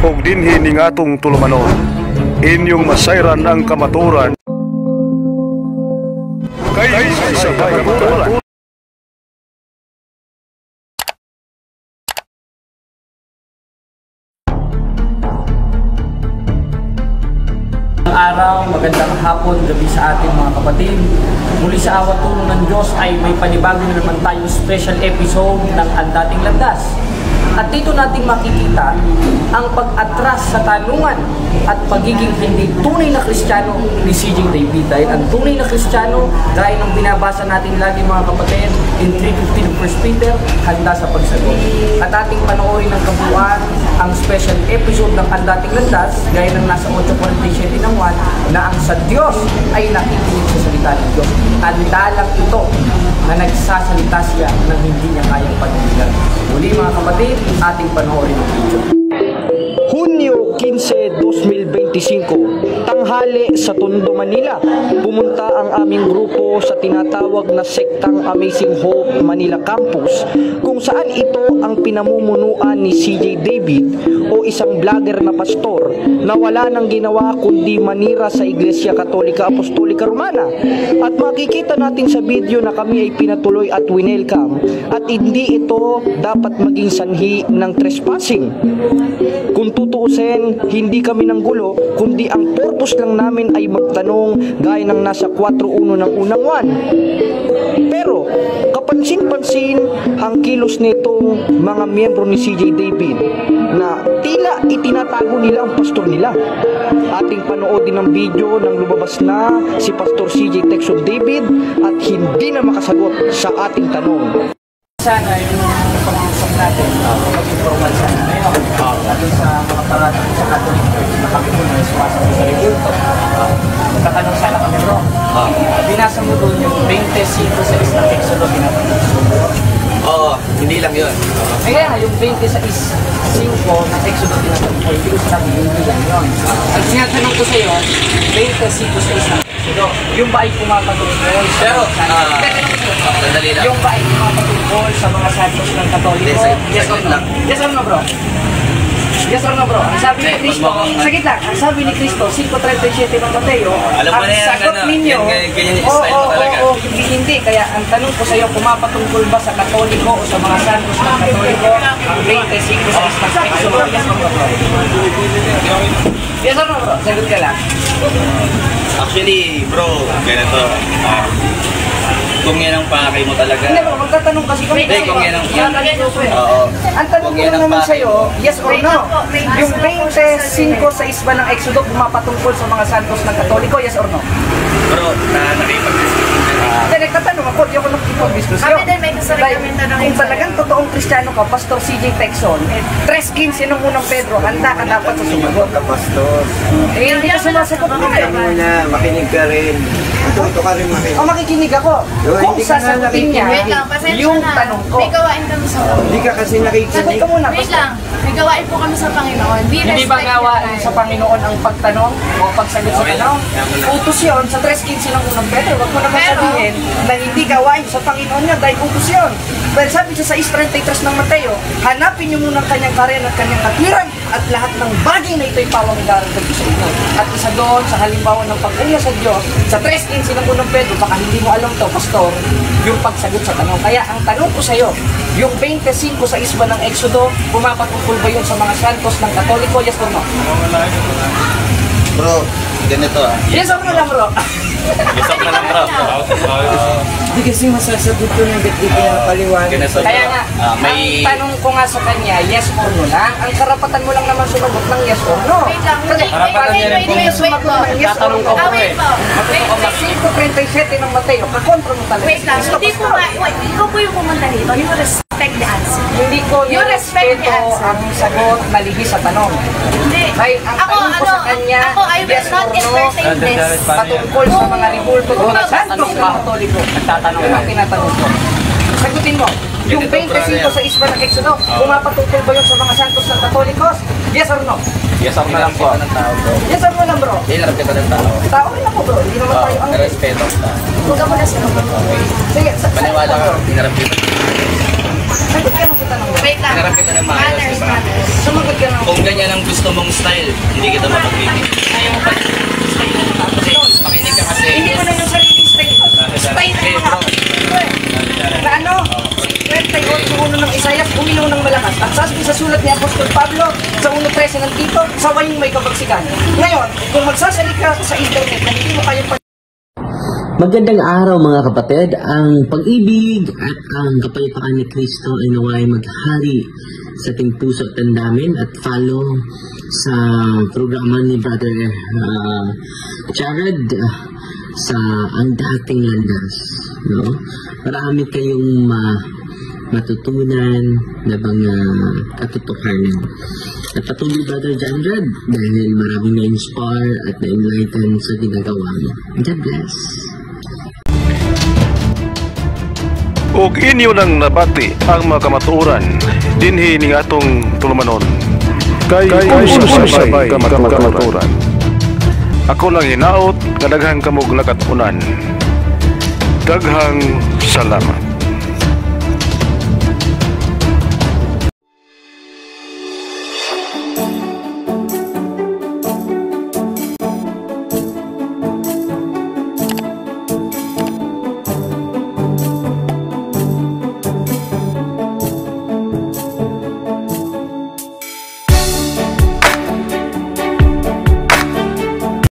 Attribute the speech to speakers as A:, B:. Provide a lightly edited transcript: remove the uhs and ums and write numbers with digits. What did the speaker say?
A: ug dinhi ning atong tulumanon. Inyong masayran ang kamaturan kay sa kamaturan.
B: Araw, magandang hapon, gabi sa ating mga kapatid. Muli sa awa tulong ng Diyos ay may panibago na naman tayong special episode ng Ang Dating Landas. At dito natin makikita ang pag-atras sa tanungan at pagiging hindi tunay na Kristiyano ni CJ David. Dahil ang tunay na Kristiyano, gaya ng binabasa natin lagi mga kapatid, in 3:15 of 1 Peter, handa sa pagsagot. At ating panoorin ng kabuuan ang special episode ng Ang Dating Landas, gaya ng nasa 8:47 ng 1, na ang sa Diyos ay nakikinig sa salita ng Diyos. Tanda lang ito na nagsasalita siya ng hindi niya kayang panindigan. Muli mga kapatid, ating panoorin ang video. Hunyo 15, 2025, tanghali sa Tondo, Manila, pumunta ang aming grupo sa tinatawag na sektang Amazing Hope Manila Campus, kung saan ito ang pinamumunuan ni CJ David o isang vlogger na pastor na wala nang ginawa kundi manira sa Iglesia Katolika Apostolika Romana. At makikita natin sa video na kami ay pinatuloy at winelcome at hindi ito dapat maging sanhi ng trespassing. Kung tutuusin, hindi kami ng gulo, kundi ang purpose lang namin ay magtanong gaya ng nasa 4:1 ng unang 1. Pero, kapansin-pansin ang kilos nitong mga miyembro ni CJ David na tila itinatago nila ang pastor nila. Ating panoodin ang video nang lumabas na si Pastor CJ Texon David at hindi na makasagot sa ating tanong. Sana yung pag-uusap natin, mag-informal sana ngayon. Lalo sa mga parating sa Catholic Church na kami po na sumasabi sa rebulto. Nagtatanong sana kami, bro. Binasa mo doon yung 25 sa isang Exodo, binasa mo.
C: Oo, hindi lang yun.
B: Kaya yung 26.5 ng Exodo, binasa mo. Hindi ko sabi, hindi lang yun. Ang sinatanong ko sa iyo, 25 sa isang Exodo, yung ba ay pumapatungkol?
C: Pero, sandali lang.
B: Yung ba ay pumapatungkol sa mga santos ng Katoliko? Yes or no? Yes or no, bro? Yes or no, bro? Ang sabi ni Cristo, sagit lang, ang sabi ni Cristo, 5:37 ng Mateo, ang sagot ninyo, oo, hindi. Kaya ang tanong ko sa iyo, pumapatungkol ba sa Katoliko o sa mga santos ng Katoliko? Ang 25 sa isang Exodo, yes or no, bro? Yes or no, bro? Sagot ka lang.
C: Actually, bro, ganito. Kung yan ang pakay mo talaga.
B: Hindi bro, magtatanong kasi kami.
C: Hindi, kung yan ang
B: Oo. Ang tanong ko naman sa'yo, yes or no? Yung 25 sa isba ng Exodo pumapatungkol sa mga santos ng Katoliko, yes or no?
C: Bro, nakipag-discuss.
B: Kaya nagtatanong ako, di ako nakipag-discuss.
D: Kami din may gusto rin kami tanongin.
B: Kung talagang totoong Kristiyano ka, Pastor CJ Texon, 3:15 ng unang Pedro, handa ka dapat sa sumagot.
E: Pastor.
B: Hindi ka sumasagot mo
E: Muna, makinig ka rin. Matuto ka rin makinig.
B: O makikinig ako. Kung
E: hindi ka na
B: sasagutin niya,
D: Wait lang, pasensya
B: yung
D: na.
B: tanong ko.
D: May gawain kami sa
E: Hindi ka kasi
B: Sagot
E: nakikinig.
B: ka muna,
D: Wait
B: Pastor.
D: lang. May gawain po kami sa Panginoon.
B: Hindi ba gawain sa Panginoon ang pagtanong o pagsagot sa tanong? Utos yun sa 3:15 ng unang Pedro. Huwag mo naman
D: Pero-
B: sabihin na hindi gawain sa Panginoon niya dahil utos yun. Dahil sabi sa 6:33 ng Mateo, hanapin niyo muna ang kanyang kariyan at kanyang katwiran at lahat ng bagay na ito'y pawang idaragdag sa inyo. At isa doon sa halimbawa ng pag-uya sa Diyos, sa 3:15 ng unang Pedro, baka hindi mo alam to, Pastor, yung pagsagot sa tanong. Kaya ang tanong ko sa iyo, yung 25 sa isba ng Exodo, pumapatungkol ba yun sa mga santos ng Katoliko? Yes or no?
C: Bro, ganito
B: Yes or no lang, bro?
C: Gusto ko na lang, bro.
E: Hindi kasi masasagot ko ng biti na paliwanag.
C: Ganito, bro.
B: Kaya nga,
C: May...
B: ang tanong ko nga sa kanya, yes or no lang. Ang karapatan mo lang naman sumagot ng yes or no.
D: Wait lang.
B: Kasi
D: Karapatan niya rin
B: kung
D: wait
B: sumagot
D: po.
B: ng yes or
C: Tatanong
B: no,
C: ko,
D: Wait po. Wait, wait.
B: 5:37 ng Mateo, kakontra mo talaga.
D: Wait lang.
B: Gusto
D: Hindi
B: ko
D: po nga. Wait, ikaw po yung pumunta dito. You respect the answer.
B: Hindi ko
D: You respect the
B: nirespeto
D: answer.
B: ang sagot na lihis sa tanong.
D: Hindi.
B: Dahil ang tanong ko sa kanya,
D: Ako, I will
B: yes
D: not
B: or no,
D: entertain this.
B: patungkol sa mga ribulto doon na santos ng Katoliko. Nagtatanong ang tinatanong ko. Sagutin mo, yung 25 sa isba ng Exodo, pumapatungkol ba yun sa mga santos ng Katolikos? Yes or no?
C: Yes, ako na lang po.
B: Yes or no lang, bro?
C: Hindi, narapit ko ng tao.
B: Tao rin ako, bro. Hindi naman tayo ang...
C: Respeto.
D: Huwag ka muna sa
B: Sige,
C: Paniwala ka, hinarapit ko.
B: sagot ka mo sa tanong mo.
D: Wait lang.
C: Hinarapit ko ng maayos.
D: Matters, matters.
B: Sumagot ka ng...
C: Kung ganyan ang gusto gusto mong style, hindi kita mapagbibig.
B: Ayaw mo pa
C: Kasi, makinig ka kasi.
B: hindi ko na yung sariling style. Style ng mga na ano? 28 ng Isaias, uminom ng malakas. At sabi sa sulat ni Apostol Pablo sa 1.13 ng Tito, sawayin may kabagsikan. Ngayon, kung magsasalita ka sa internet na hindi mo kayang
E: Magandang araw mga kapatid. Ang pag-ibig at ang kapayapaan ni Kristo ay naway maghari sa ating puso at damdamin at follow sa programa ni Brother Jared sa Ang Dating Landas. No? Marami kayong matutunan na mga katotohanan. At patuloy Brother Jared dahil maraming na-inspire at na-enlighten sa ginagawa mo. God bless.
A: Ug inyo nang nabati ang mga kamatuoran dinhi ning atong tulumanon. Kay sabay kamatuoran. Ako lang hinaot nga daghang kamog nakatunan. Daghang salamat.